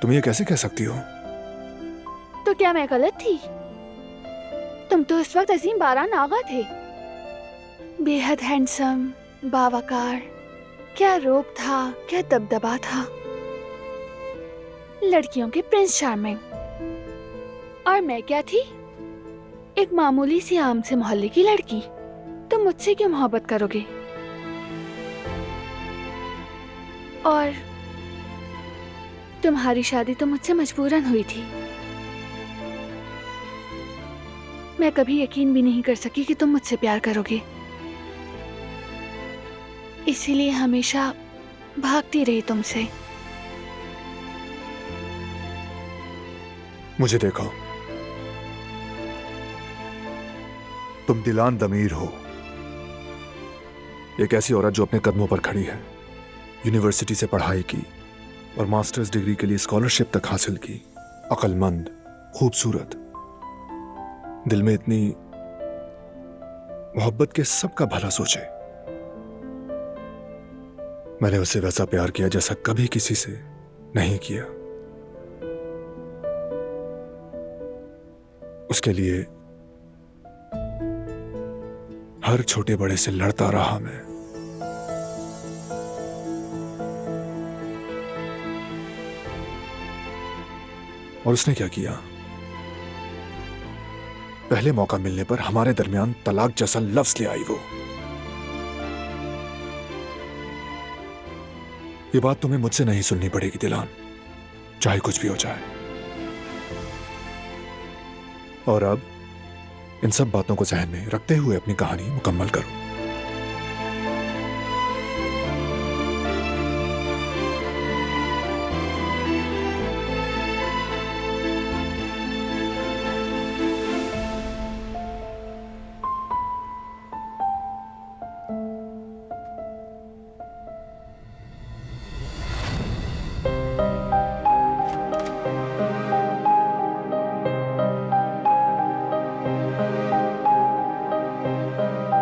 तुम ये कैसे कह सकती हो? तो क्या मैं गलत थी? तुम तो इस वक्त अजीम बारान आगा थे, बेहद हैंडसम, बावकार। क्या रूप था, क्या दबदबा था। लड़कियों के प्रिंस चार्मिंग। और मैं क्या थी? एक मामूली सी आम से मोहल्ले की लड़की। तुम मुझसे क्यों मोहब्बत करोगे? और तुम्हारी शादी तो मुझसे मजबूरन हुई थी। मैं कभी यकीन भी नहीं कर सकी कि तुम मुझसे प्यार करोगे, इसीलिए हमेशा भागती रही तुमसे। मुझे देखो, तुम दिलान दमीर हो, एक ऐसी औरत जो अपने कदमों पर खड़ी है, यूनिवर्सिटी से पढ़ाई की और मास्टर्स डिग्री के लिए स्कॉलरशिप तक हासिल की, अक्लमंद, खूबसूरत, दिल में इतनी मोहब्बत के सबका भला सोचे। मैंने उससे वैसा प्यार किया जैसा कभी किसी से नहीं किया। उसके लिए हर छोटे बड़े से लड़ता रहा मैं। और उसने क्या किया? पहले मौका मिलने पर हमारे दरमियान तलाक जैसा लफ्ज ले आई वो। ये बात तुम्हें मुझसे नहीं सुननी पड़ेगी दिलान, चाहे कुछ भी हो जाए। और अब इन सब बातों को जहन में रखते हुए अपनी कहानी मुकम्मल करो।